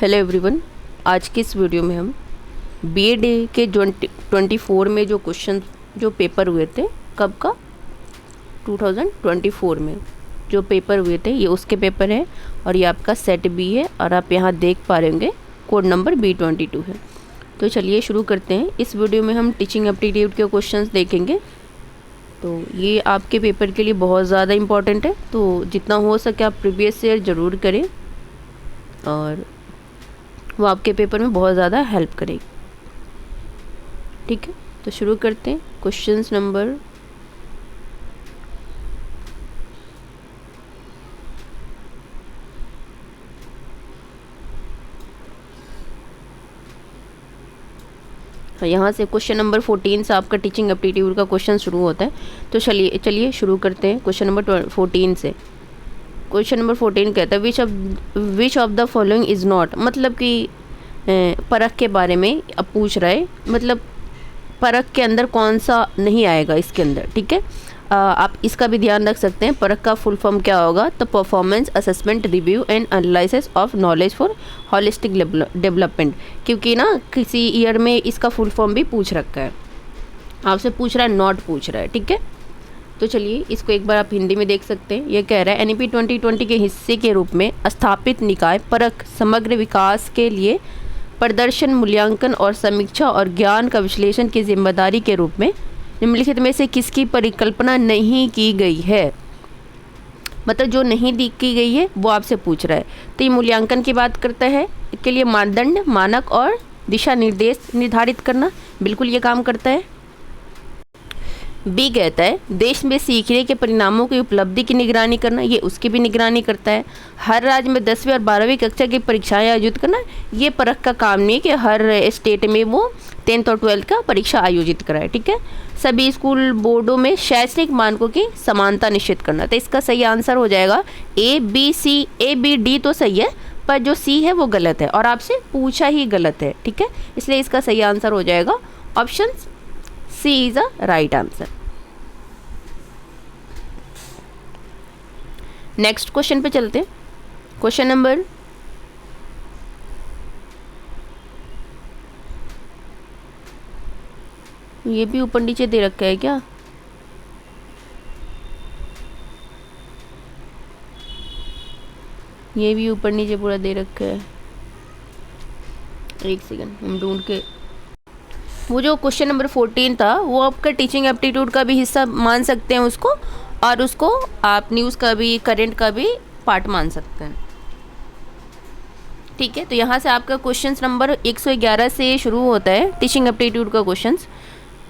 Hello everyone, आज की इस वीडियो में हम बीएड के 2024 में जो क्वेश्चन जो पेपर हुए थे, कब का 2024 में जो पेपर हुए थे ये उसके पेपर हैं और ये आपका सेट बी है और आप यहाँ देख पा रहे होंगे कोड नंबर B22 है। तो चलिए शुरू करते हैं। इस वीडियो में हम टीचिंग एप्टीट्यूड के क्वेश्चंस देखेंगे। तो ये आपके पेपर के लिए बहुत ज़्यादा इम्पॉर्टेंट है, तो जितना हो सके आप प्रीवियस ईयर ज़रूर करें और वो आपके पेपर में बहुत ज़्यादा हेल्प करेगी। ठीक है, तो शुरू करते हैं। क्वेश्चंस नंबर यहाँ से क्वेश्चन नंबर 14 से आपका टीचिंग एप्टीट्यूड का क्वेश्चन शुरू होता है। तो चलिए शुरू करते हैं क्वेश्चन नंबर 14 से। क्वेश्चन नंबर 14 कहता है which of the following is not, मतलब कि परख के बारे में अब पूछ रहा है, मतलब परख के अंदर कौन सा नहीं आएगा इसके अंदर। ठीक है, आप इसका भी ध्यान रख सकते हैं। परख का फुल फॉर्म क्या होगा? तो performance assessment review and analysis of knowledge for holistic development, क्योंकि ना किसी ईयर में इसका फुल फॉर्म भी पूछ रखा है, आपसे पूछ रहा है, नॉट पूछ रहा है। ठीक है, तो चलिए इसको एक बार आप हिंदी में देख सकते हैं। ये कह रहा है NEP 2020 के हिस्से के रूप में स्थापित निकाय परख समग्र विकास के लिए प्रदर्शन मूल्यांकन और समीक्षा और ज्ञान का विश्लेषण की जिम्मेदारी के रूप में निम्नलिखित में से किसकी परिकल्पना नहीं की गई है? मतलब जो नहीं की गई है वो आपसे पूछ रहा है। तो ये मूल्यांकन की बात करता है, इसके लिए मानदंड, मानक और दिशा निर्देश निर्धारित करना, बिल्कुल ये काम करता है। बी कहता है देश में सीखने के परिणामों की उपलब्धि की निगरानी करना, ये उसकी भी निगरानी करता है। हर राज्य में 10वीं और 12वीं कक्षा की परीक्षाएं आयोजित करना, ये परख का काम नहीं है कि हर स्टेट में वो 10th और 12th का परीक्षा आयोजित कराए। ठीक है, सभी स्कूल बोर्डों में शैक्षणिक मानकों की समानता निश्चित करना। तो इसका सही आंसर हो जाएगा A B तो सही है, पर जो सी है वो गलत है और आपसे पूछा ही गलत है। ठीक है, इसलिए इसका सही आंसर हो जाएगा option C is a right answer. Next question पे चलते हैं। क्वेश्चन नंबर ये भी ऊपर नीचे दे रखा है क्या? ये भी ऊपर नीचे पूरा दे रखा है। एक सेकंड हम ढूंढ के, वो जो क्वेश्चन नंबर 14 था वो आपका टीचिंग एप्टीट्यूड का भी हिस्सा मान सकते हैं उसको, और उसको आप न्यूज़ का भी, करंट का भी पार्ट मान सकते हैं। ठीक है, तो यहाँ से आपका क्वेश्चन नंबर 111 से शुरू होता है टीचिंग एप्टीट्यूड का क्वेश्चंस,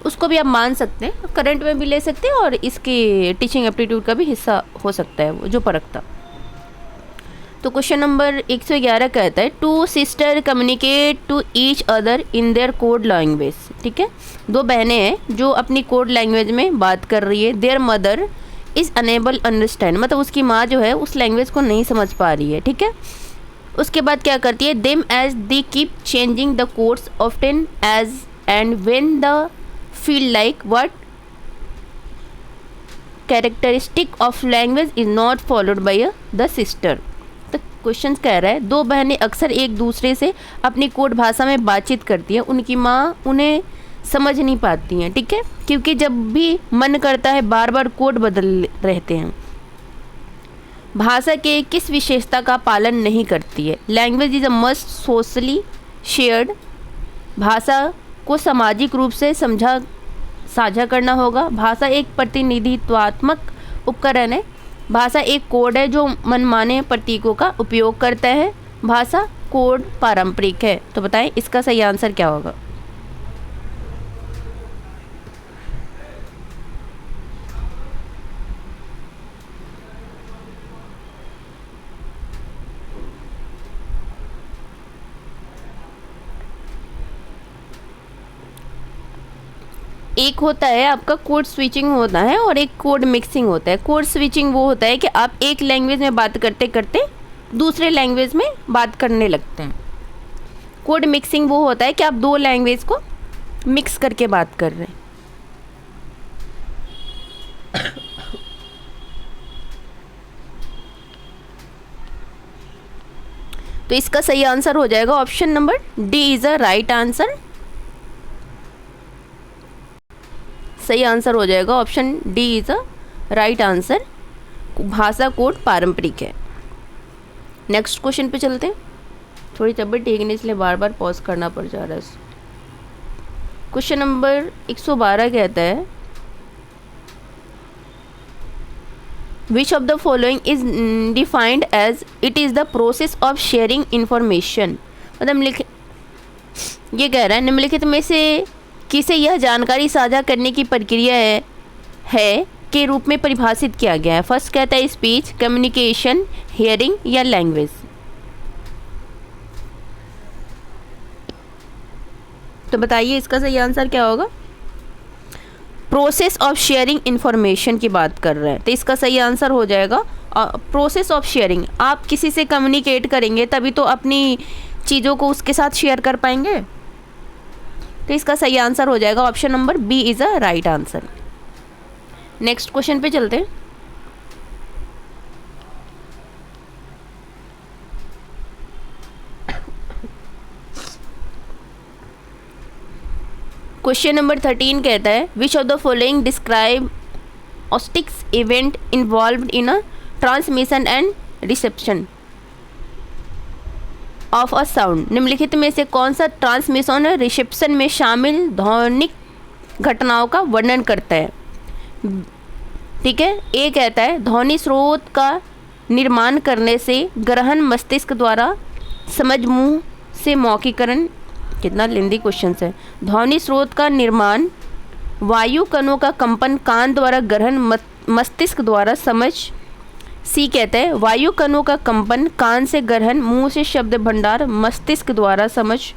उसको भी आप मान सकते हैं, करंट में भी ले सकते हैं और इसके टीचिंग एप्टीट्यूड का भी हिस्सा हो सकता है वो जो परख था। तो क्वेश्चन नंबर 111 कहता है to sister communicate to each other in their code language. ठीक है, दो बहनें हैं जो अपनी कोड लैंग्वेज में बात कर रही है। There mother is unable understand, मतलब उसकी माँ जो है उस लैंग्वेज को नहीं समझ पा रही है। ठीक है, उसके बाद क्या करती है? Them as they keep changing the codes often as and when the feel like what characteristic of language is not followed by the sister. तो क्वेश्चन कह रहा है दो बहनें अक्सर एक दूसरे से अपनी कोड भाषा में बातचीत करती हैं, उनकी माँ उन्हें समझ नहीं पाती हैं। ठीक है, क्योंकि जब भी मन करता है बार बार कोड बदल रहते हैं। भाषा के किस विशेषता का पालन नहीं करती है? Language is a must socially shared, भाषा को सामाजिक रूप से साझा करना होगा। भाषा एक प्रतिनिधित्वात्मक उपकरण है। भाषा एक कोड है जो मनमाने प्रतीकों का उपयोग करता है। भाषा कोड पारंपरिक है। तो बताएं इसका सही आंसर क्या होगा? एक होता है आपका कोड स्विचिंग होता है और एक कोड मिक्सिंग होता है। कोड स्विचिंग वो होता है कि आप एक लैंग्वेज में बात करते करते दूसरे लैंग्वेज में बात करने लगते हैं। कोड मिक्सिंग वो होता है कि आप दो लैंग्वेज को मिक्स करके बात कर रहे हैं। तो इसका सही आंसर हो जाएगा option number D is a right answer. सही आंसर हो जाएगा option D is a right answer. भाषा कोड पारंपरिक है। नेक्स्ट क्वेश्चन पे चलते हैं। थोड़ी तबीयत ठीक नहीं इसलिए बार बार पॉज करना पड़ जा रहा है। क्वेश्चन नंबर 112 कहता है which of the following is defined as it is the process of sharing information. मतलब ये कह रहा है निम्नलिखित में से किसे यह जानकारी साझा करने की प्रक्रिया है के रूप में परिभाषित किया गया है। फर्स्ट कहता है स्पीच, कम्युनिकेशन, हियरिंग या लैंग्वेज। तो बताइए इसका सही आंसर क्या होगा। प्रोसेस ऑफ शेयरिंग इंफॉर्मेशन की बात कर रहे हैं तो इसका सही आंसर हो जाएगा प्रोसेस ऑफ शेयरिंग। आप किसी से कम्युनिकेट करेंगे तभी तो अपनी चीज़ों को उसके साथ शेयर कर पाएंगे। तो इसका सही आंसर हो जाएगा option number B is a right answer. Next question पे चलते हैं। क्वेश्चन नंबर 13 कहता है which of the following describe acoustics event involved in a transmission and reception of a sound. निम्नलिखित में से कौन सा ट्रांसमिशन और रिसेप्शन में शामिल ध्वनिक घटनाओं का वर्णन करता है। ठीक है, ए कहता है ध्वनि स्रोत का निर्माण करने से ग्रहण मस्तिष्क द्वारा समझ मुंह से मौखिकरण। कितना लेंदी क्वेश्चन है। ध्वनि स्रोत का निर्माण, वायु कणों का कंपन कान द्वारा ग्रहण मस्तिष्क द्वारा समझ। सी कहता है वायु कणों का कंपन कान से ग्रहण, मुंह से शब्द भंडार, मस्तिष्क द्वारा समझ।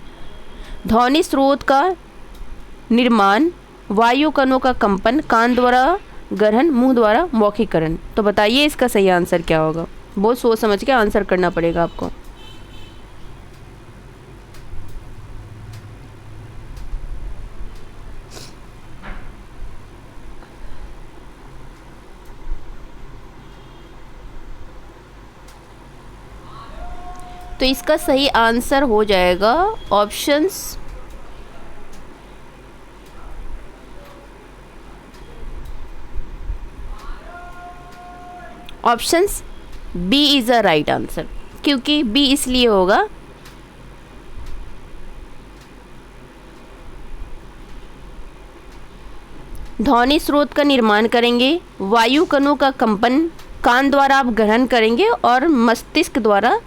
ध्वनि स्रोत का निर्माण, वायु कणों का कंपन कान द्वारा ग्रहण, मुंह द्वारा मौखिकरण। तो बताइए इसका सही आंसर क्या होगा। बहुत सोच समझ के आंसर करना पड़ेगा आपको। तो इसका सही आंसर हो जाएगा options B is a right answer. क्योंकि बी इसलिए होगा ध्वनि स्रोत का निर्माण करेंगे, वायु कणों का कंपन कान द्वारा आप ग्रहण करेंगे और मस्तिष्क द्वारा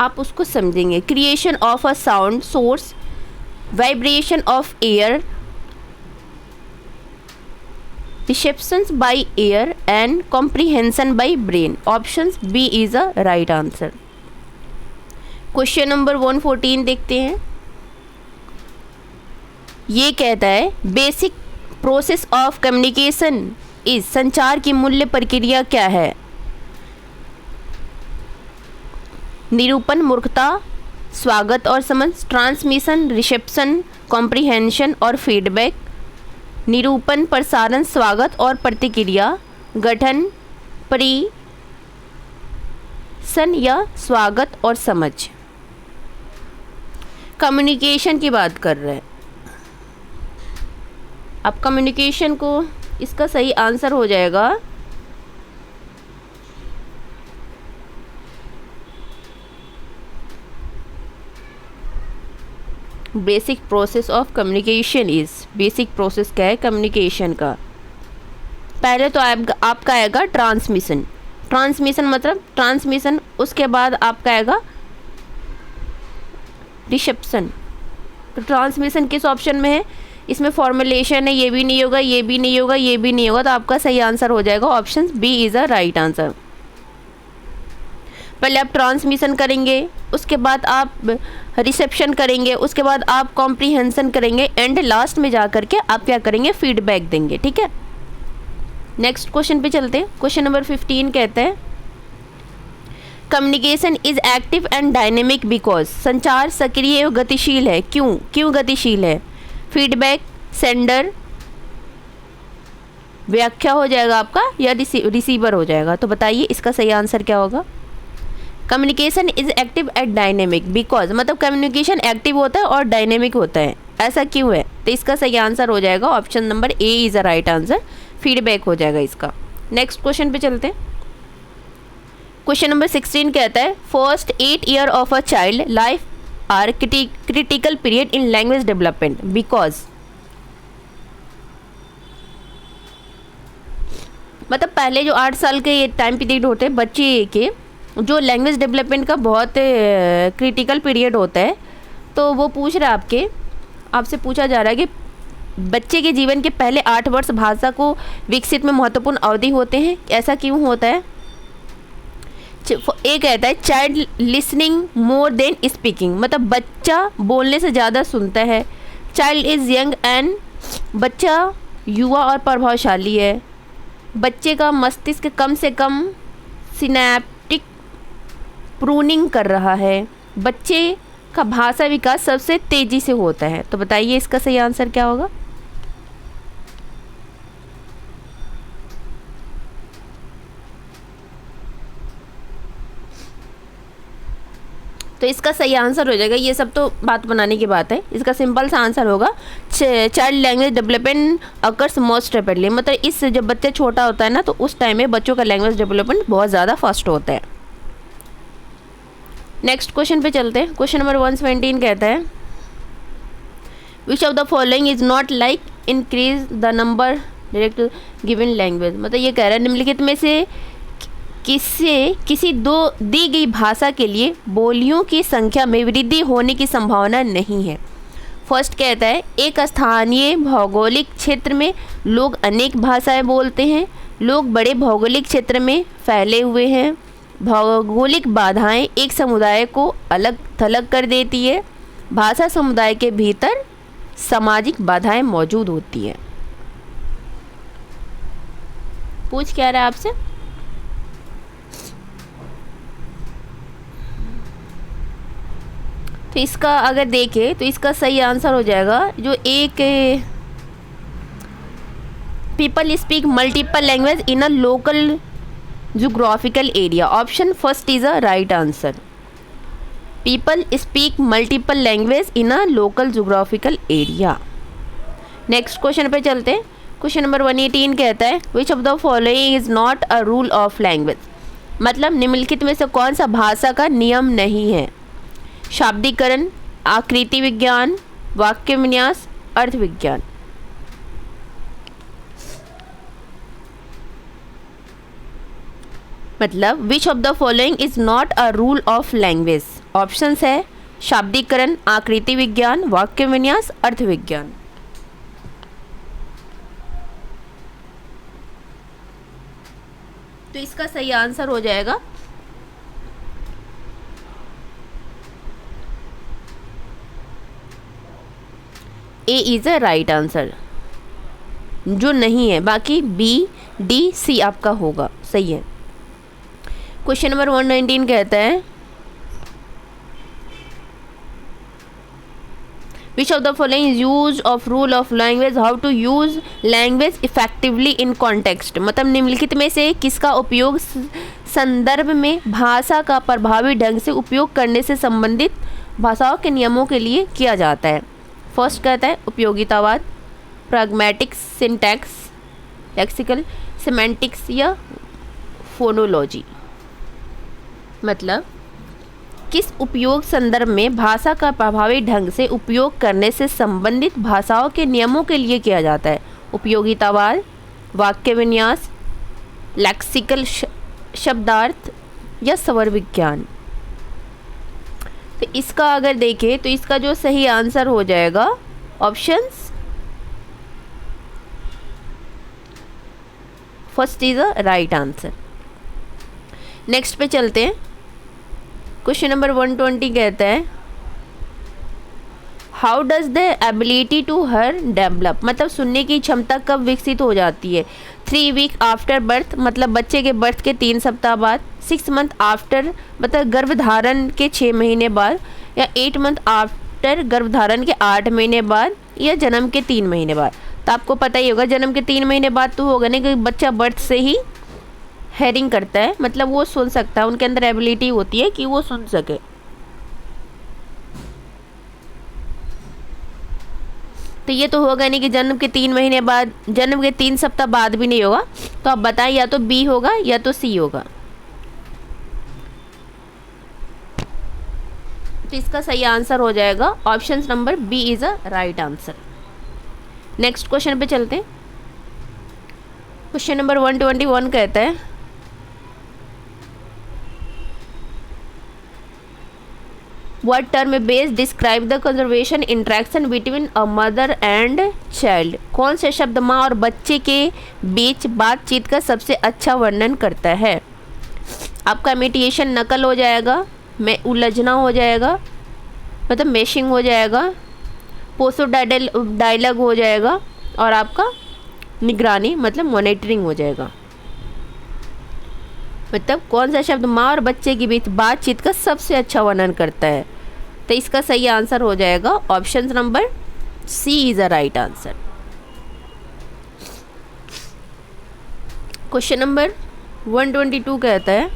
आप उसको समझेंगे। Creation of a sound source, vibration of air, receptions by air and comprehension by brain. Option B is a right answer. Question number 114 देखते हैं। ये कहता है basic process of communication is, संचार की मूल्य प्रक्रिया क्या है। निरूपण, मूर्खता, स्वागत और समझ, ट्रांसमिशन, रिसेप्शन, कॉम्प्रिहेंशन और फीडबैक। निरूपण, प्रसारण, स्वागत और प्रतिक्रिया, गठन, परिसन या स्वागत और समझ। कम्युनिकेशन की बात कर रहे हैं। अब कम्युनिकेशन को इसका सही आंसर हो जाएगा basic process of communication is. Basic process क्या है कम्युनिकेशन का। पहले तो आपका आएगा ट्रांसमिशन। ट्रांसमिशन मतलब ट्रांसमिशन, उसके बाद आपका आएगा रिसेप्शन। तो ट्रांसमिशन किस ऑप्शन में है, इसमें फॉर्मुलेशन है, ये भी नहीं होगा, ये भी नहीं होगा, ये भी नहीं होगा। तो आपका सही आंसर हो जाएगा option B is a right answer. पहले आप ट्रांसमिशन करेंगे, उसके बाद आप रिसेप्शन करेंगे, उसके बाद आप कॉम्प्रिहेंशन करेंगे, एंड लास्ट में जा करके आप क्या करेंगे, फीडबैक देंगे। ठीक है, नेक्स्ट क्वेश्चन पे चलते हैं। क्वेश्चन नंबर 15 कहते हैं communication is active and dynamic because. संचार सक्रिय और गतिशील है। क्यों गतिशील है। फीडबैक, सेंडर, व्याख्या हो जाएगा आपका या रिसीवर हो जाएगा। तो बताइए इसका सही आंसर क्या होगा। Communication is active and dynamic because, मतलब कम्युनिकेशन एक्टिव होता है और डायनेमिक होता है, ऐसा क्यों है? तो इसका सही आंसर हो जाएगा option number A is a right answer, feedback हो जाएगा इसका। नेक्स्ट क्वेश्चन पे चलते हैं। क्वेश्चन नंबर 16 कहता है first 8 year of a child life are critical period in language development because, मतलब पहले जो 8 साल के ये टाइम पीरियड होते हैं बच्चे के, जो लैंग्वेज डेवलपमेंट का बहुत क्रिटिकल पीरियड होता है, तो वो पूछ रहा है आपसे पूछा जा रहा है कि बच्चे के जीवन के पहले 8 वर्ष भाषा को विकसित में महत्वपूर्ण अवधि होते हैं, ऐसा क्यों होता है? एक कहता है child listening more than speaking, मतलब बच्चा बोलने से ज़्यादा सुनता है। चाइल्ड इज़ यंग एंड, बच्चा युवा और प्रभावशाली है। बच्चे का मस्तिष्क कम से कम सिनेप्टिक प्रूनिंग कर रहा है। बच्चे का भाषा विकास सबसे तेज़ी से होता है। तो बताइए इसका सही आंसर क्या होगा? तो इसका सही आंसर हो जाएगा, ये सब तो बात बनाने की बात है, इसका सिंपल सा आंसर होगा child language development occurs most rapidly, मतलब इस जब बच्चा छोटा होता है ना तो उस टाइम में बच्चों का लैंग्वेज डेवलपमेंट बहुत ज़्यादा फास्ट होता है। नेक्स्ट क्वेश्चन पे चलते हैं। क्वेश्चन नंबर 117 कहता है which of the following is not like increase the number direct given language, मतलब ये कह रहा है निम्नलिखित में से किसी दो दी गई भाषा के लिए बोलियों की संख्या में वृद्धि होने की संभावना नहीं है। फर्स्ट कहता है एक स्थानीय भौगोलिक क्षेत्र में लोग अनेक भाषाएं बोलते हैं। लोग बड़े भौगोलिक क्षेत्र में फैले हुए हैं। भौगोलिक बाधाएं एक समुदाय को अलग थलग कर देती है। भाषा समुदाय के भीतर सामाजिक बाधाएं मौजूद होती हैं। पूछ क्या रहा है आपसे? तो इसका अगर देखें तो इसका सही आंसर हो जाएगा जो एक people speak multiple language in a local geographical area. Option first is a right answer. People speak multiple language in a local geographical area. Next question पे चलते हैं। क्वेश्चन नंबर 118 कहता है which of the following is not a rule of language, मतलब निम्नलिखित में से कौन सा भाषा का नियम नहीं है? शाब्दिकरण, आकृति विज्ञान, वाक्य विन्यास, अर्थ विज्ञान। मतलब विच of the following is not a rule of language. Options है शाब्दिकरण, आकृति विज्ञान, वाक्य विन्यास, अर्थ विज्ञान। तो इसका सही आंसर हो जाएगा ए इज अ राइट आंसर, जो नहीं है बाकी बी डी सी आपका होगा सही है। क्वेश्चन नंबर 119 कहता है which of the following use of rule of language, how to use language effectively in context, मतलब निम्नलिखित में से किसका उपयोग संदर्भ में भाषा का प्रभावी ढंग से उपयोग करने से संबंधित भाषाओं के नियमों के लिए किया जाता है? फर्स्ट कहता है उपयोगितावाद, प्रैग्मैटिक्स, सिंटैक्स, लेक्सिकल, सिमेंटिक्स या फोनोलॉजी। मतलब किस उपयोग संदर्भ में भाषा का प्रभावी ढंग से उपयोग करने से संबंधित भाषाओं के नियमों के लिए किया जाता है? उपयोगितावाद, वाक्य विन्यास, लेक्सिकल शब्दार्थ या स्वर विज्ञान। तो इसका अगर देखें तो इसका जो सही आंसर हो जाएगा options first is a right answer. Next पे चलते हैं। क्वेश्चन नंबर 120 कहता है how does the ability to hear develop, मतलब सुनने की क्षमता कब विकसित हो जाती है? 3 वीक आफ्टर बर्थ, मतलब बच्चे के बर्थ के 3 सप्ताह बाद। 6 मंथ आफ्टर, मतलब गर्भधारण के 6 महीने बाद। या 8 मंथ आफ्टर, गर्भधारण के 8 महीने बाद। या जन्म के 3 महीने बाद। तो आपको पता ही होगा जन्म के 3 महीने बाद तो होगा नहीं, क्योंकि बच्चा बर्थ से ही हेयरिंग करता है, मतलब वो सुन सकता है, उनके अंदर एबिलिटी होती है कि वो सुन सके। तो ये तो होगा नहीं कि जन्म के 3 महीने बाद, जन्म के 3 सप्ताह बाद भी नहीं होगा। तो आप बताएं, या तो बी होगा या तो सी होगा। तो इसका सही आंसर हो जाएगा option number B is a right answer. Next question पे चलते हैं। क्वेश्चन नंबर 121 कहता है What term based describe the conservation interaction between a mother and child? कौन से शब्द माँ और बच्चे के बीच बातचीत का सबसे अच्छा वर्णन करता है? आपका इमिटेशन नकल हो जाएगा, में उलझना हो जाएगा, मतलब मैशिंग हो जाएगा, पोसो डायलॉग हो जाएगा, और आपका निगरानी मतलब मॉनिटरिंग हो जाएगा। मतलब कौन सा शब्द माँ और बच्चे के बीच बातचीत का सबसे अच्छा वर्णन करता है? तो इसका सही आंसर हो जाएगा option number C is a right answer. Question number 122 कहता है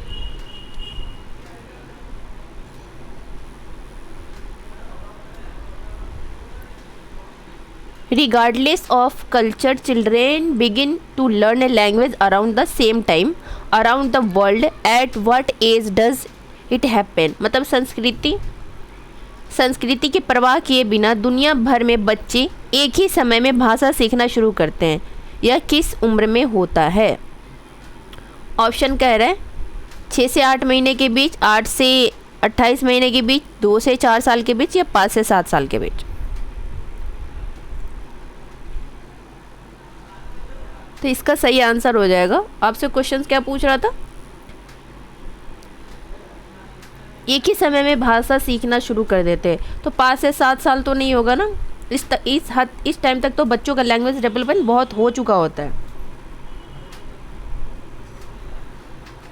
Regardless of culture, children begin to learn a language around the same time around the world. At what age does it happen? मतलब संस्कृति की परवाह किए बिना दुनिया भर में बच्चे एक ही समय में भाषा सीखना शुरू करते हैं। यह किस उम्र में होता है? ऑप्शन कह रहे हैं 6 से 8 महीने के बीच, 8 से 28 महीने के बीच, 2 से 4 साल के बीच, या 5 से 7 साल के बीच। तो इसका सही आंसर हो जाएगा, आपसे क्वेश्चन क्या पूछ रहा था? एक ही समय में भाषा सीखना शुरू कर देते हैं। तो 5 से 7 साल तो नहीं होगा ना, इस टाइम तक तो बच्चों का लैंग्वेज डेवलपमेंट बहुत हो चुका होता है।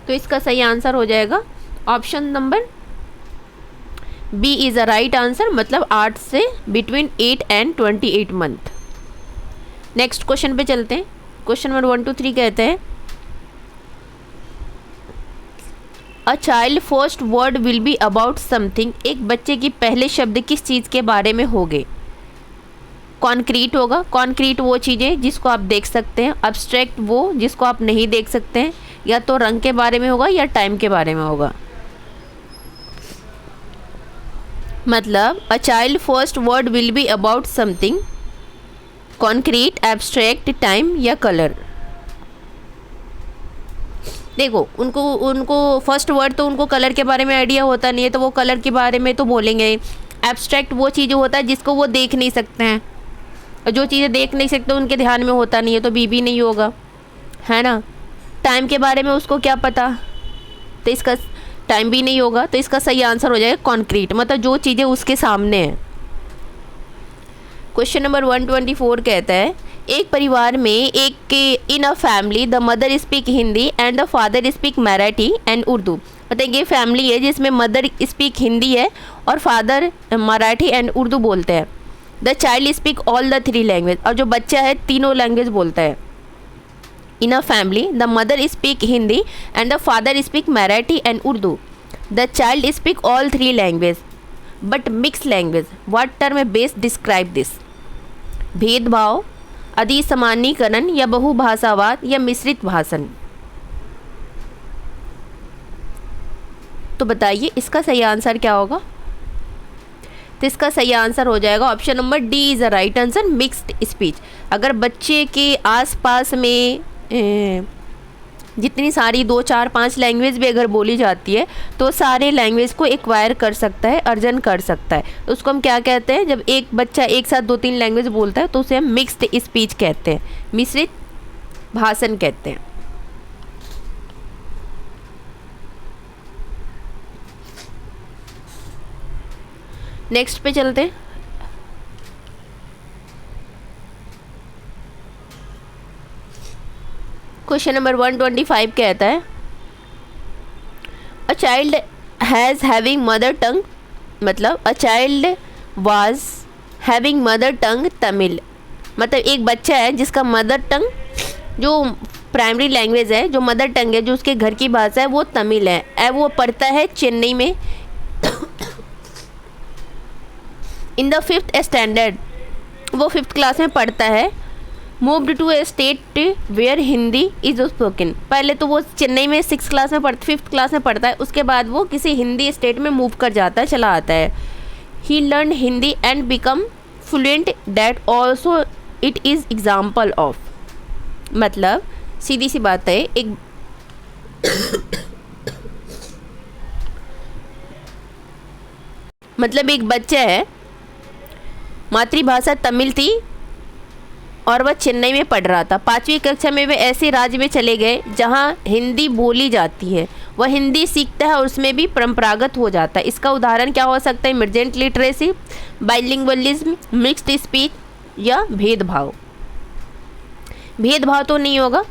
तो इसका सही आंसर हो जाएगा option number B is a right answer, मतलब 8 से between 8 and 28 month. Next question पे चलते हैं। क्वेश्चन नंबर 123 कहते हैं a child first word will be about something. एक बच्चे की पहले शब्द किस चीज़ के बारे में होंगे? कॉन्क्रीट होगा, कॉन्क्रीट वो चीज़ें जिसको आप देख सकते हैं, अब्स्ट्रैक्ट वो जिसको आप नहीं देख सकते हैं, या तो रंग के बारे में होगा या टाइम के बारे में होगा। मतलब a child first word will be about something, concrete, abstract, time या कलर। देखो उनको फर्स्ट वर्ड तो उनको कलर के बारे में आइडिया होता नहीं है, तो वो कलर के बारे में तो बोलेंगे। एब्स्ट्रैक्ट वो चीज़ होता है जिसको वो देख नहीं सकते हैं, और जो चीज़ें देख नहीं सकते उनके ध्यान में होता नहीं है, तो बी नहीं होगा, है ना। टाइम के बारे में उसको क्या पता, तो इसका टाइम भी नहीं होगा। तो इसका सही आंसर हो जाएगा कॉन्क्रीट, मतलब जो चीज़ें उसके सामने हैं। क्वेश्चन नंबर 124 कहता है एक परिवार में in a family the mother speak Hindi and the father speak Marathi and Urdu. मतलब ये फैमिली है जिसमें मदर स्पीक हिंदी है और फादर मराठी एंड उर्दू बोलते हैं। The child speak all the 3 language, और जो बच्चा है तीनों लैंग्वेज बोलता है। In a family the mother speak Hindi and the father speak Marathi and Urdu. The child speak all 3 language but mix language. What term best describe this? भेदभाव, अधिसामान्यीकरण, या बहुभाषावाद, या मिश्रित भाषण। तो बताइए इसका सही आंसर क्या होगा? तो इसका सही आंसर हो जाएगा option number D is a right answer, mixed speech. अगर बच्चे के आसपास में जितनी सारी 2, 4, 5 लैंग्वेज भी अगर बोली जाती है तो सारे लैंग्वेज को एक्वायर कर सकता है, अर्जन कर सकता है। तो उसको हम क्या कहते हैं? जब एक बच्चा एक साथ 2-3 लैंग्वेज बोलता है तो उसे हम मिक्स्ड स्पीच कहते हैं, मिश्रित भाषण कहते हैं। नेक्स्ट पे चलते हैं। क्वेश्चन नंबर 125 कहता है a child has having mother tongue, मतलब a child was having mother tongue Tamil. मतलब एक बच्चा है जिसका मदर टंग जो प्राइमरी लैंग्वेज है, जो मदर टंग है, जो उसके घर की भाषा है वो तमिल है। वो पढ़ता है चेन्नई में इन द 5th स्टैंडर्ड, वो 5th क्लास में पढ़ता है। Moved to a state where Hindi is spoken, पहले तो वो चेन्नई में 6th क्लास में 5th क्लास में पढ़ता है, उसके बाद वो किसी हिंदी स्टेट में मूव कर जाता है, चला आता है। He learn Hindi and become fluent that also it is example of, मतलब सीधी सी बात है, एक मतलब एक बच्चा है, मातृभाषा तमिल थी और वह चेन्नई में पढ़ रहा था। 5वीं कक्षा में वे ऐसे राज्य में चले गए जहां हिंदी बोली जाती है, वह हिंदी सीखता है और उसमें भी परंपरागत हो जाता है। इसका उदाहरण क्या हो सकता है? Emergent literacy, bilingualism, mixed speech या भेदभाव। भेदभाव तो नहीं होगा,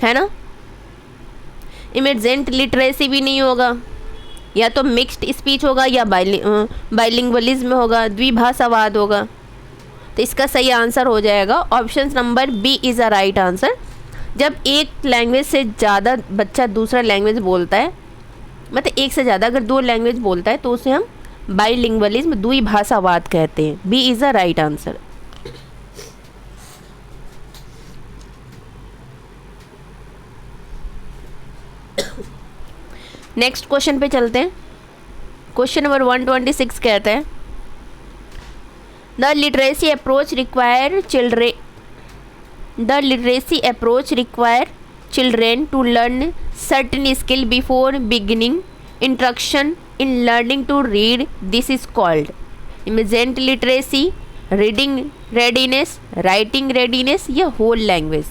है ना। इमरजेंट लिटरेसी भी नहीं होगा, या तो मिक्स्ड स्पीच होगा या बाइलिंगुअलिज्म होगा, द्विभाषावाद होगा। तो इसका सही आंसर हो जाएगा option number B is a right answer. जब एक लैंग्वेज से ज़्यादा बच्चा दूसरा लैंग्वेज बोलता है, मतलब एक से ज़्यादा अगर 2 लैंग्वेज बोलता है तो उसे हम बाइलिंगुअलिज्म, द्विभाषावाद कहते हैं। B is a right answer. Next question पे चलते हैं। क्वेश्चन नंबर 126 कहता है the literacy approach require children to learn certain skill before beginning instruction in learning to read. This is called emergent literacy, reading readiness, writing readiness या whole language.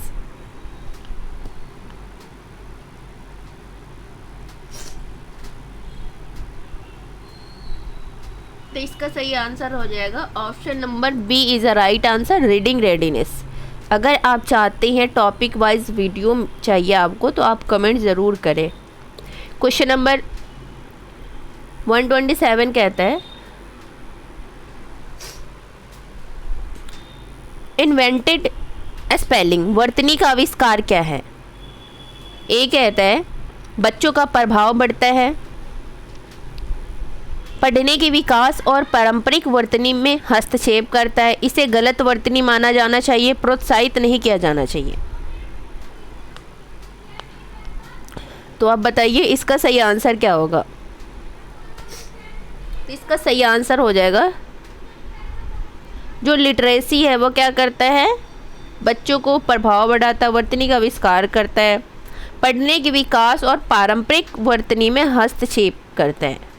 तो इसका सही answer हो जाएगा option number B is a right answer, reading readiness. अगर आप चाहते हैं टॉपिक वाइज वीडियो चाहिए आपको तो आप कमेंट ज़रूर करें। क्वेश्चन नंबर 127 कहता है इन्वेंटेड स्पेलिंग, वर्तनी का आविष्कार क्या है? ए कहता है बच्चों का प्रभाव बढ़ता है, पढ़ने के विकास और पारंपरिक वर्तनी में हस्तक्षेप करता है, इसे गलत वर्तनी माना जाना चाहिए, प्रोत्साहित नहीं किया जाना चाहिए। तो आप बताइए इसका सही आंसर क्या होगा? इसका सही आंसर हो जाएगा जो लिटरेसी है वो क्या करता है? बच्चों को प्रभाव बढ़ाता है, वर्तनी का आविष्कार करता है, पढ़ने के विकास और पारंपरिक वर्तनी में हस्तक्षेप करता है।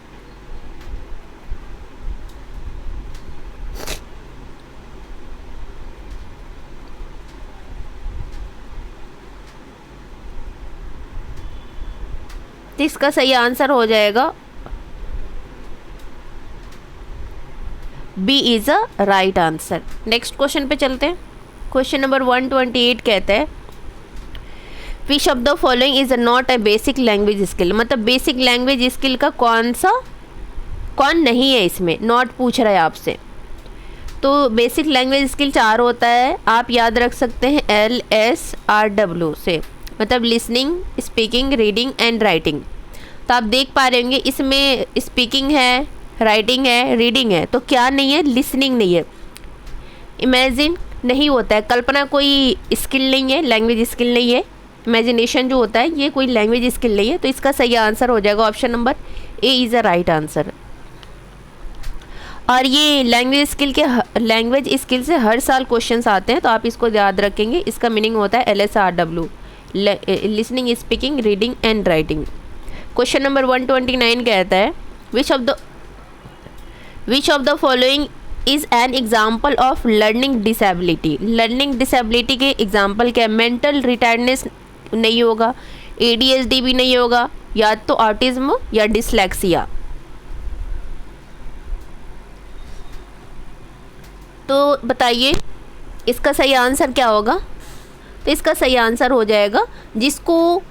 तो इसका सही आंसर हो जाएगा B is a right answer. Next question पे चलते हैं। क्वेश्चन नंबर 128 कहता है which of the following is not a basic language skill, मतलब बेसिक लैंग्वेज स्किल का कौन नहीं है इसमें, नॉट पूछ रहा है आपसे। तो बेसिक लैंग्वेज स्किल 4 होता है, आप याद रख सकते हैं LSRW से, मतलब listening, speaking, reading and writing. तो आप देख पा रहे होंगे इसमें स्पीकिंग है, राइटिंग है, रीडिंग है, तो क्या नहीं है? लिसनिंग नहीं है। इमेजिन नहीं होता है, कल्पना कोई स्किल नहीं है, लैंग्वेज स्किल नहीं है। इमेजिनेशन जो होता है ये कोई लैंग्वेज स्किल नहीं है। तो इसका सही आंसर हो जाएगा option number A is a right answer. और ये लैंग्वेज स्किल से हर साल क्वेश्चंस आते हैं, तो आप इसको याद रखेंगे। इसका मीनिंग होता है LSRW, listening, speaking, reading and writing. Question number 129 कहता है which of the following is an example of learning disability. Learning disability के एग्जाम्पल क्या है? मेंटल रिटायर्डनेस नहीं होगा, ADHD भी नहीं होगा, या तो ऑटिज्म या डिसलेक्सिया। तो बताइए इसका सही आंसर क्या होगा? तो इसका सही आंसर हो जाएगा जिसको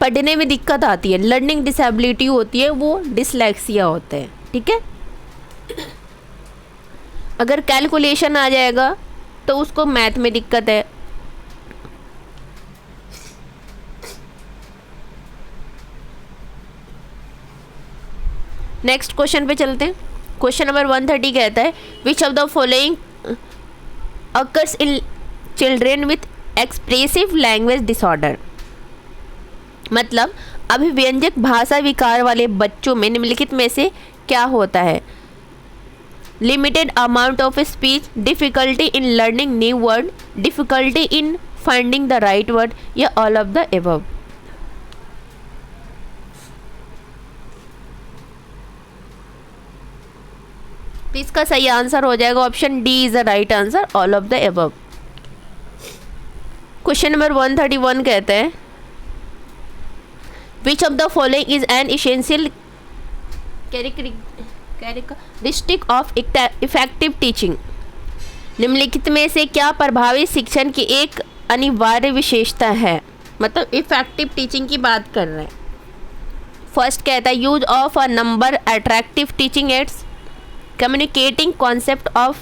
पढ़ने में दिक्कत आती है, लर्निंग डिसेबिलिटी होती है, वो डिसलेक्सिया होता है। ठीक है, अगर कैलकुलेशन आ जाएगा तो उसको मैथ में दिक्कत है, नेक्स्ट क्वेश्चन पे चलते हैं। क्वेश्चन नंबर 130 कहता है which of the following occurs in children with expressive language disorder. मतलब अभिव्यंजक भाषा विकार वाले बच्चों में निम्नलिखित में से क्या होता है? Limited amount of speech, difficulty in learning new word, difficulty in finding the right word, या ऑल ऑफ द एबव। तो इसका सही आंसर हो जाएगा option D is the right answer, all of the above. Question number 131 कहते हैं which of the following is an essential characteristic of effective teaching. निम्नलिखित में से क्या प्रभावी शिक्षण की एक अनिवार्य विशेषता है? मतलब इफेक्टिव टीचिंग की बात कर रहे हैं। फर्स्ट कहता है use of a number attractive teaching ads, communicating concept of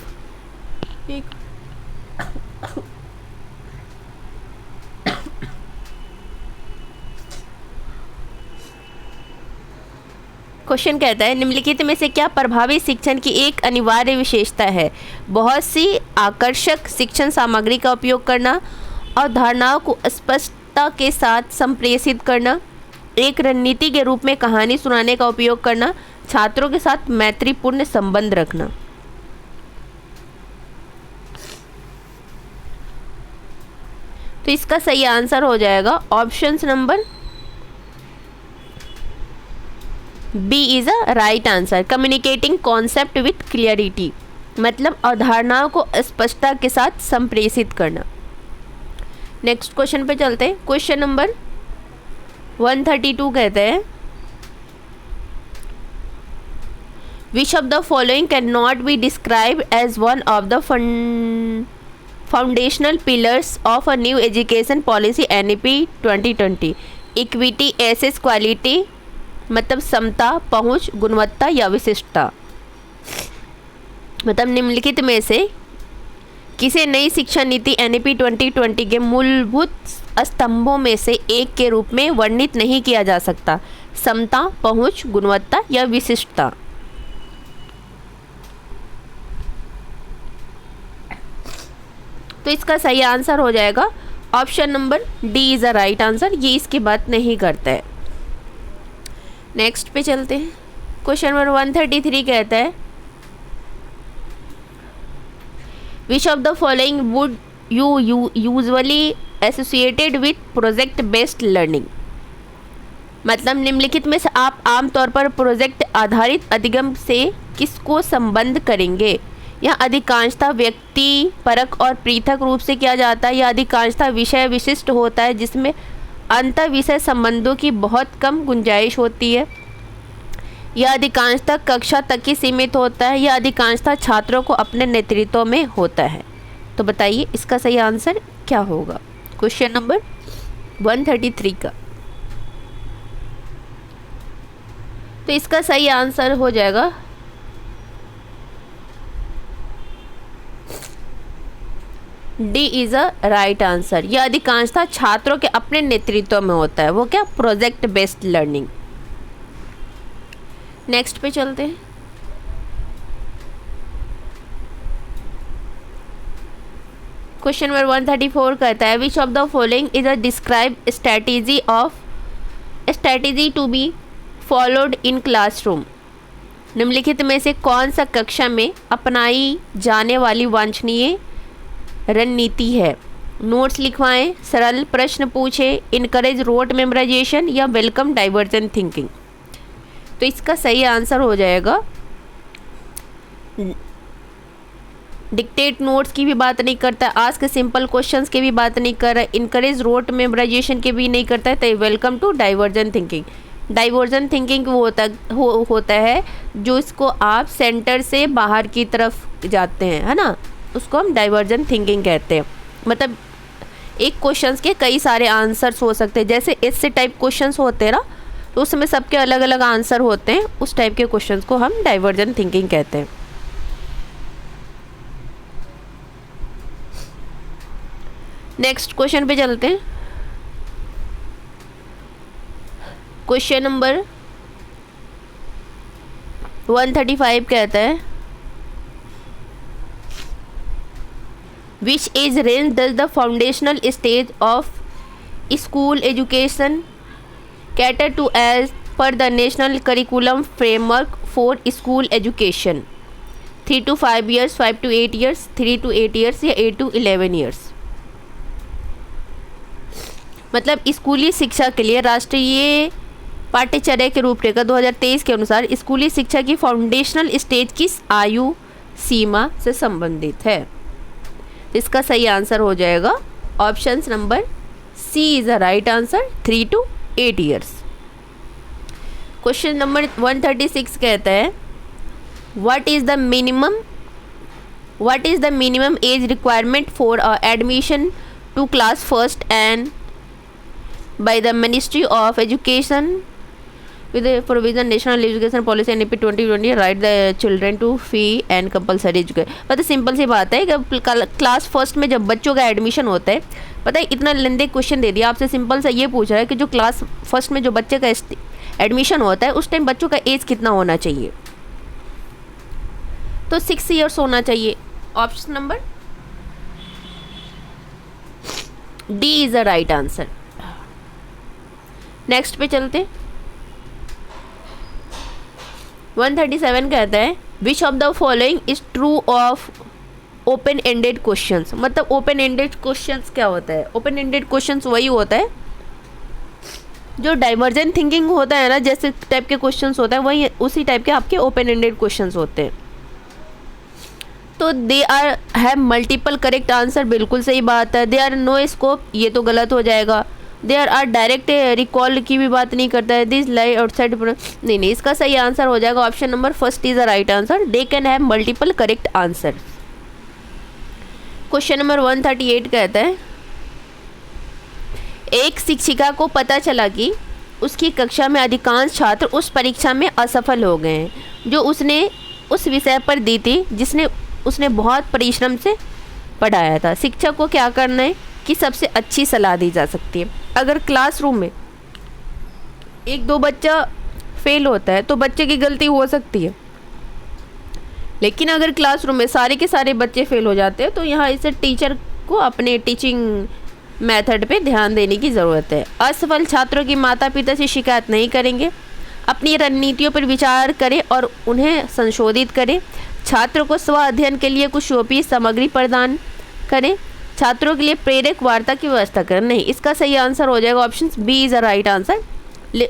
question कहता है निम्नलिखित में से क्या प्रभावी शिक्षण की एक अनिवार्य विशेषता है? बहुत सी आकर्षक शिक्षण सामग्री का उपयोग करना, अवधारणाओं को स्पष्टता के साथ संप्रेषित करना, एक रणनीति के रूप में कहानी सुनाने का उपयोग करना, छात्रों के साथ मैत्रीपूर्ण संबंध रखना। तो इसका सही आंसर हो जाएगा option number B is a right answer, communicating concept with clarity. मतलब अवधारणाओं को स्पष्टता के साथ संप्रेषित करना। नेक्स्ट क्वेश्चन पे चलते हैं। क्वेश्चन नंबर 132 कहते हैं which of the following can not be describe as one of the foundational pillars of a new education policy NEP 2020। Equity, access, quality, मतलब समता, पहुंच, गुणवत्ता या विशिष्टता। मतलब निम्नलिखित में से किसी नई शिक्षा नीति NEP 2020 के मूलभूत स्तंभों में से एक के रूप में वर्णित नहीं किया जा सकता? समता, पहुंच, गुणवत्ता या विशिष्टता। तो इसका सही आंसर हो जाएगा option number D is a right answer, ये इसकी बात नहीं करता है। नेक्स्ट पे चलते हैं। क्वेश्चन नंबर 133 कहता है which of the following would you usually associated with project based learning. मतलब निम्नलिखित में से आप आमतौर पर प्रोजेक्ट आधारित अधिगम से किसको संबंध करेंगे? यह अधिकांशतः व्यक्ति परक और पृथक रूप से किया जाता है, या अधिकांशतः विषय विशिष्ट होता है जिसमें अंतर विषय संबंधों की बहुत कम गुंजाइश होती है, यह अधिकांशतः कक्षा तक ही सीमित होता है, या अधिकांशतः छात्रों को अपने नेतृत्व में होता है। तो बताइए इसका सही आंसर क्या होगा क्वेश्चन नंबर 133 का। तो इसका सही आंसर हो जाएगा D is a right answer. यह अधिकांशतः छात्रों के अपने नेतृत्व में होता है। वो क्या? Project based learning. नेक्स्ट पे चलते हैं। क्वेश्चन नंबर 134 कहता है which of the following is a describe strategy to be followed in classroom. निम्नलिखित में से कौन सा कक्षा में अपनाई जाने वाली वांछनीय रणनीति है? नोट्स लिखवाएं, सरल प्रश्न पूछें, इनकरेज रोट मेमोराइजेशन या वेलकम डाइवर्जेंट थिंकिंग। तो इसका सही आंसर हो जाएगा डिक्टेट नोट्स की भी बात नहीं करता है, आस्क सिंपल क्वेश्चंस की भी बात नहीं कर रहा है, इनकरेज रोट मेमोराइजेशन के भी नहीं करता है, तो welcome to divergent thinking. Divergent thinking वो होता है जो इसको आप सेंटर से बाहर की तरफ जाते हैं, है ना, उसको हम डाइवर्जेंट थिंकिंग कहते हैं। मतलब एक क्वेश्चंस के कई सारे आंसर्स हो सकते हैं, जैसे ऐसे टाइप क्वेश्चंस होते हैं ना, तो उसमें सबके अलग अलग आंसर होते हैं, उस टाइप के क्वेश्चंस को हम डाइवर्जेंट थिंकिंग कहते हैं। नेक्स्ट क्वेश्चन पे चलते हैं। क्वेश्चन नंबर 135 कहता है which age range does the foundational stage of school education cater to as per the national curriculum framework for school education? 3 to 5 years, 5 to 8 years, 3 to 8 years या 8 to 11 years? मतलब स्कूली शिक्षा के लिए राष्ट्रीय पाठ्यचर्या के रूपरेखा 2023 के अनुसार स्कूली शिक्षा की फाउंडेशनल स्टेज किस आयु सीमा से संबंधित है? इसका सही आंसर हो जाएगा option number C is the right answer, 3 to 8 years। Question number 136 कहता है what is the minimum age requirement for admission to class first and by the Ministry of Education with the provision National Education Policy NEP 2020 right the children to fee and compulsory education। मतलब simple सी बात है कि class first में जब बच्चों का admission होता है, पता है इतना लंबे क्वेश्चन दे दिया आपसे, सिंपल सा ये पूछ रहा है कि जो क्लास फर्स्ट में जो बच्चे का एडमिशन होता है उस टाइम बच्चों का एज कितना होना चाहिए? तो 6 years होना चाहिए। Option number D is the right answer. Next पे चलते। 137 कहता है which of the following is true of open ended questions. मतलब ओपन एंडेड क्वेश्चंस क्या होता है? ओपन एंडेड क्वेश्चंस वही होता है जो डाइवर्जेंट थिंकिंग होता है ना, जैसे टाइप के क्वेश्चंस होता है वही उसी टाइप के आपके ओपन एंडेड क्वेश्चंस होते हैं। तो they are have multiple correct answer, बिल्कुल सही बात है। दे आर नो स्कोप, ये तो गलत हो जाएगा। दे आर डायरेक्ट रिकॉल की भी बात नहीं करता है। दिस लाई आउटसाइड, नहीं, इसका सही आंसर हो जाएगा option number first is the right answer. They can have multiple correct answer. Question number 138 कहता है एक शिक्षिका को पता चला कि उसकी कक्षा में अधिकांश छात्र उस परीक्षा में असफल हो गए हैं जो उसने उस विषय पर दी थी जिसने उसने बहुत परिश्रम से पढ़ाया था। शिक्षक को क्या करना है कि सबसे अच्छी सलाह दी जा सकती है। अगर क्लासरूम में 1-2 बच्चा फेल होता है तो बच्चे की गलती हो सकती है, लेकिन अगर क्लासरूम में सारे के सारे बच्चे फेल हो जाते हैं तो यहाँ इसे टीचर को अपने टीचिंग मेथड पे ध्यान देने की ज़रूरत है। असफल छात्रों की माता पिता से शिकायत नहीं करेंगे, अपनी रणनीतियों पर विचार करें और उन्हें संशोधित करें। छात्रों को स्व अध्ययन के लिए कुछ शोपीस सामग्री प्रदान करें। छात्रों के लिए प्रेरक वार्ता की व्यवस्था करें। नहीं, इसका सही आंसर हो जाएगा option B is the right answer.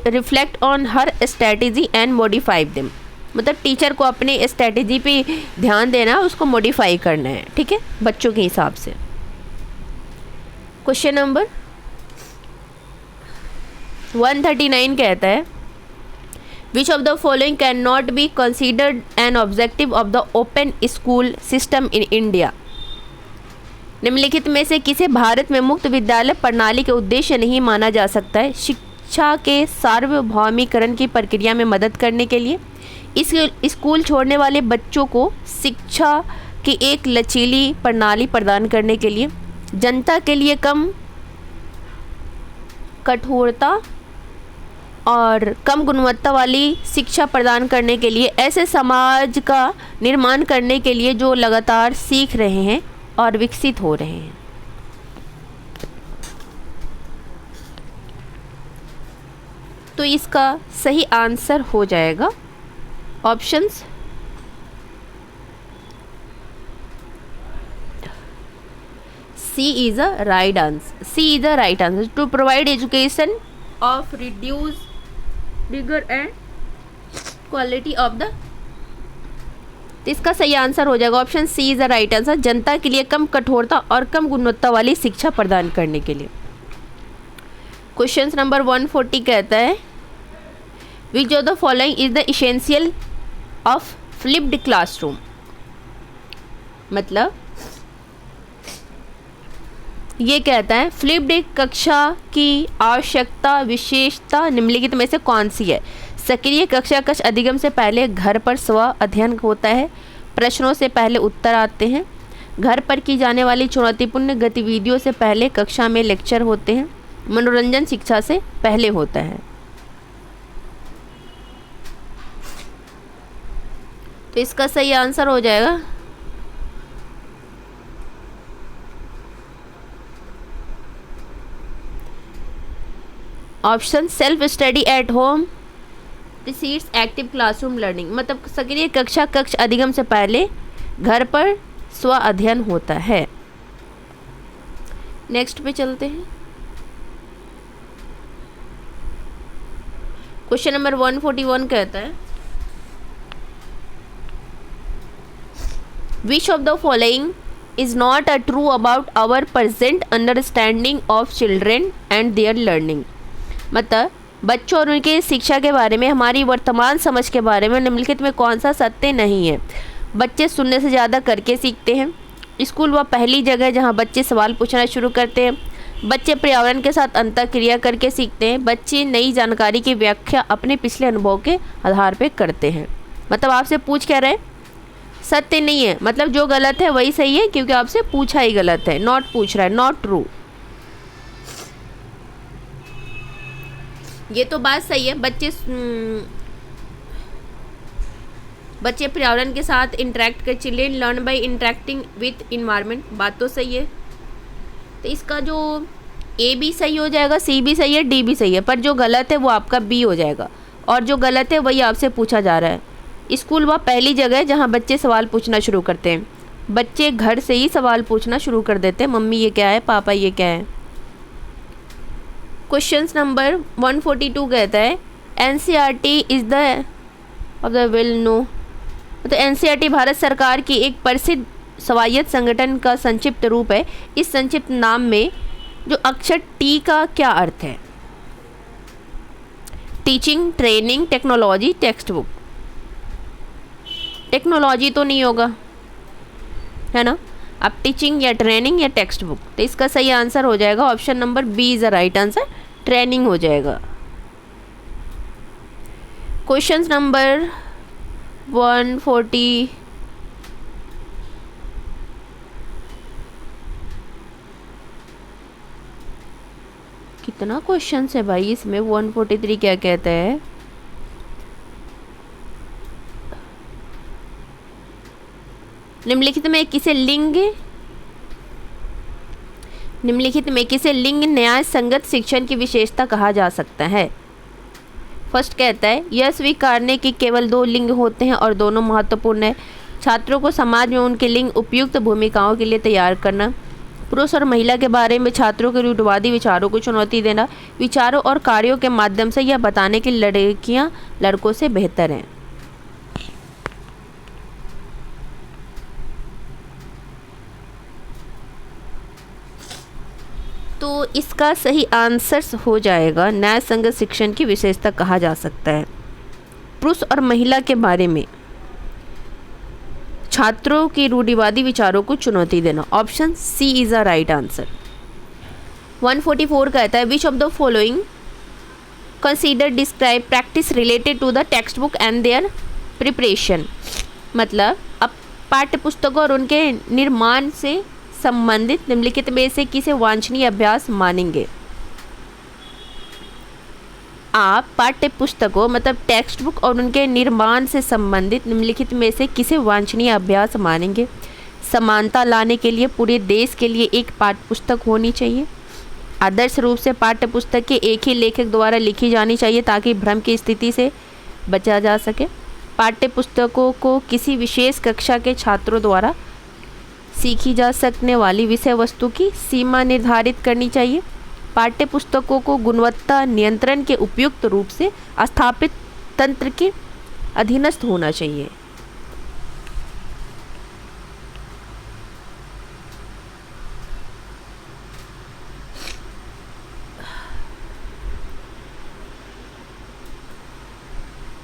Reflect on her strategy and modify them. मतलब टीचर को अपने स्ट्रैटेजी पे ध्यान देना, उसको मॉडिफाई करना है, ठीक है, बच्चों के हिसाब से। क्वेश्चन नंबर 139 कहता है which of the following can not be considered an objective of the open school system in India. निम्नलिखित में से किसे भारत में मुक्त विद्यालय प्रणाली के उद्देश्य नहीं माना जा सकता है? शिक्षा के सार्वभौमिकरण की प्रक्रिया में मदद करने के लिए, इस स्कूल छोड़ने वाले बच्चों को शिक्षा की एक लचीली प्रणाली प्रदान करने के लिए, जनता के लिए कम कठोरता और कम गुणवत्ता वाली शिक्षा प्रदान करने के लिए, ऐसे समाज का निर्माण करने के लिए जो लगातार सीख रहे हैं और विकसित हो रहे हैं। तो इसका सही आंसर हो जाएगा options C is a right answer. C is a right answer. To provide education of reduce rigor and quality of the, इसका सही आंसर हो जाएगा option C is the right answer. जनता के लिए कम कठोरता और कम गुणवत्ता वाली शिक्षा प्रदान करने के लिए। क्वेश्चन नंबर 140 कहता है which of the following is the essential of flipped classroom. मतलब ये कहता है फ्लिप्ड कक्षा की आवश्यकता विशेषता निम्नलिखित में से कौन सी है? सक्रिय कक्षा कक्ष अधिगम से पहले घर पर स्व अध्ययन होता है। प्रश्नों से पहले उत्तर आते हैं। घर पर की जाने वाली चुनौतीपूर्ण गतिविधियों से पहले कक्षा में लेक्चर होते हैं। मनोरंजन शिक्षा से पहले होता है। तो इसका सही आंसर हो जाएगा option self study at home precedes active classroom learning. मतलब सक्रिय कक्षा कक्ष अधिगम से पहले घर पर स्व अध्ययन होता है। नेक्स्ट पे चलते हैं। क्वेश्चन नंबर 141 कहता है which of the following is not a true about our present understanding of children and their learning. मतलब बच्चों और उनके शिक्षा के बारे में हमारी वर्तमान समझ के बारे में निम्नलिखित में कौन सा सत्य नहीं है। बच्चे सुनने से ज़्यादा करके सीखते हैं। स्कूल वह पहली जगह है जहाँ बच्चे सवाल पूछना शुरू करते हैं। बच्चे पर्यावरण के साथ अंतःक्रिया करके सीखते हैं। बच्चे नई जानकारी की व्याख्या अपने पिछले अनुभव के आधार पर करते हैं। मतलब आपसे पूछ क्या रहे, सत्य नहीं है, मतलब जो गलत है वही सही है क्योंकि आपसे पूछा ही गलत है, नॉट पूछ रहा है, नॉट ट्रू। ये तो बात सही है, बच्चे पर्यावरण के साथ इंटरेक्ट कर, children learn by interacting with environment, बात तो सही है। तो इसका जो ए भी सही हो जाएगा, सी भी सही है, डी भी सही है, पर जो गलत है वो आपका बी हो जाएगा और जो गलत है वही आपसे पूछा जा रहा है। स्कूल वह पहली जगह है जहाँ बच्चे सवाल पूछना शुरू करते हैं। बच्चे घर से ही सवाल पूछना शुरू कर देते हैं, मम्मी ये क्या है, पापा ये क्या है। क्वेश्चन नंबर 142 कहता है NCERT is the of the will know. तो एनसीईआरटी भारत सरकार की एक प्रसिद्ध स्वायत्त संगठन का संक्षिप्त रूप है। इस संक्षिप्त नाम में जो अक्षर टी का क्या अर्थ है? Teaching, training, technology, text book. Technology तो नहीं होगा, है ना। अब टीचिंग या ट्रेनिंग या टेक्स्ट बुक, तो इसका सही आंसर हो जाएगा option number B is the right answer, training हो जाएगा। क्वेश्चन नंबर 140 कितना क्वेश्चन है भाई इसमें। 143 क्या कहता है, निम्नलिखित में किसे लिंग न्याय संगत शिक्षण की विशेषता कहा जा सकता है? फर्स्ट कहता है यह स्वीकारने कि केवल 2 लिंग होते हैं और दोनों महत्वपूर्ण है। छात्रों को समाज में उनके लिंग उपयुक्त भूमिकाओं के लिए तैयार करना। पुरुष और महिला के बारे में छात्रों के रूढ़िवादी विचारों को चुनौती देना। विचारों और कार्यों के माध्यम से यह बताने कि लड़कियां लड़कों से बेहतर हैं। तो इसका सही आंसर हो जाएगा न्याय संगत शिक्षण की विशेषता कहा जा सकता है पुरुष और महिला के बारे में छात्रों के रूढ़िवादी विचारों को चुनौती देना। Option C is a right answer. 144 कहता है which of the following consider describe practice related to the textbook and their preparation. मतलब अब पाठ्य पुस्तकों और उनके निर्माण से संबंधित निम्नलिखित में से किसे वांछनीय अभ्यास मानेंगे? आप पाठ्य पुस्तकों मतलब टेक्स्ट बुक और उनके निर्माण से संबंधित निम्नलिखित में से किसे वांछनीय अभ्यास मानेंगे? समानता लाने के लिए पूरे देश के लिए एक पाठ्य पुस्तक होनी चाहिए। आदर्श रूप से पाठ्य पुस्तक के एक ही लेखक द्वारा लिखी जानी चाहिए ताकि भ्रम की स्थिति से बचा जा सके। पाठ्य पुस्तकों को किसी विशेष कक्षा के छात्रों द्वारा सीखी जा सकने वाली विषय वस्तु की सीमा निर्धारित करनी चाहिए। पाठ्य पुस्तकों को गुणवत्ता नियंत्रण के उपयुक्त रूप से स्थापित तंत्र के अधीनस्थ होना चाहिए।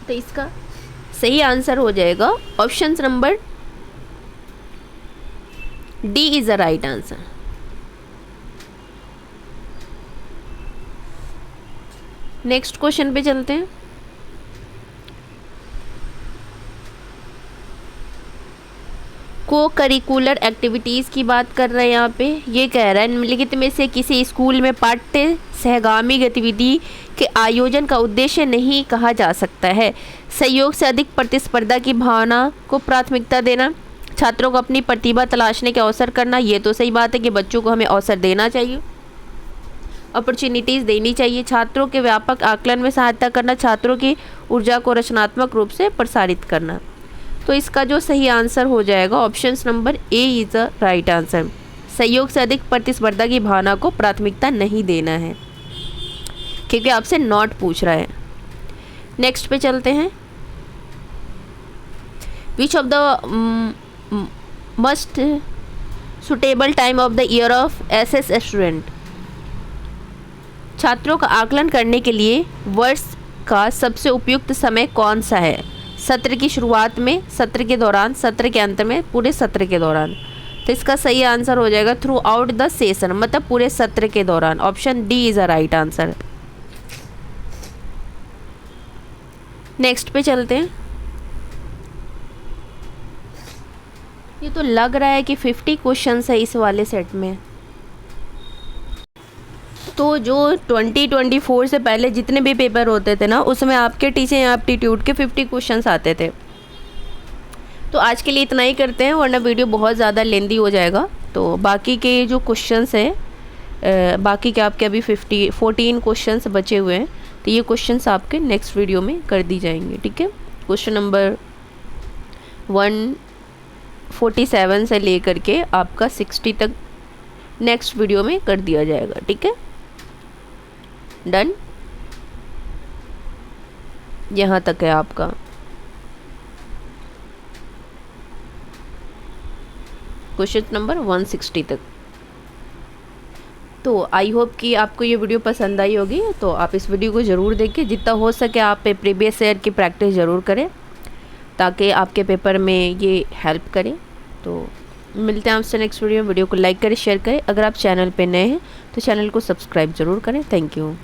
तो इसका सही आंसर हो जाएगा option number D is the right answer. Next question पे चलते हैं। को करिकुलर एक्टिविटीज़ की बात कर रहे हैं यहाँ पे। ये कह रहा है निम्नलिखित में से किसी स्कूल में पाठ्य सहगामी गतिविधि के आयोजन का उद्देश्य नहीं कहा जा सकता है। सहयोग से अधिक प्रतिस्पर्धा की भावना को प्राथमिकता देना, छात्रों को अपनी प्रतिभा तलाशने के अवसर करना। ये तो सही बात है कि बच्चों को हमें अवसर देना चाहिए, अपॉर्चुनिटीज़ देनी चाहिए। छात्रों के व्यापक आकलन में सहायता करना, छात्रों की ऊर्जा को रचनात्मक रूप से प्रसारित करना। तो इसका जो सही आंसर हो जाएगा option number A is the right answer. सहयोग से अधिक प्रतिस्पर्धा की भावना को प्राथमिकता नहीं देना है, क्योंकि आपसे नॉट पूछ रहा है। नेक्स्ट पे चलते हैं। Which of the must suitable time of the year of SS student. छात्रों का आकलन करने के लिए वर्ष का सबसे उपयुक्त समय कौन सा है? सत्र की शुरुआत में, सत्र के दौरान, सत्र के अंत में, पूरे सत्र के दौरान। तो इसका सही आंसर हो जाएगा थ्रू आउट द सेशन, मतलब पूरे सत्र के दौरान। Option D is a right answer. Next पे चलते हैं। ये तो लग रहा है कि 50 क्वेश्चंस है इस वाले सेट में। तो जो 2024 से पहले जितने भी पेपर होते थे ना, उसमें आपके टीचिंग एप्टीट्यूड के 50 क्वेश्चंस आते थे। तो आज के लिए इतना ही करते हैं, वरना वीडियो बहुत ज़्यादा लेंदी हो जाएगा। तो बाकी के जो क्वेश्चंस हैं, बाकी के आपके अभी 14 क्वेश्चंस बचे हुए हैं, तो ये क्वेश्चंस आपके नेक्स्ट वीडियो में कर दी जाएंगे। ठीक है, क्वेश्चन नंबर 147 से लेकर के आपका 60 तक नेक्स्ट वीडियो में कर दिया जाएगा। ठीक है, डन, यहाँ तक है आपका। क्वेश्चन नंबर 160 तक। तो आई होप कि आपको ये वीडियो पसंद आई होगी। तो आप इस वीडियो को ज़रूर देखें, जितना हो सके आप प्रीवियस ईयर की प्रैक्टिस ज़रूर करें, ताकि आपके पेपर में ये हेल्प करे। तो मिलते हैं आपसे नेक्स्ट वीडियो में। वीडियो को लाइक करें, शेयर करें। अगर आप चैनल पे नए हैं तो चैनल को सब्सक्राइब ज़रूर करें। Thank you.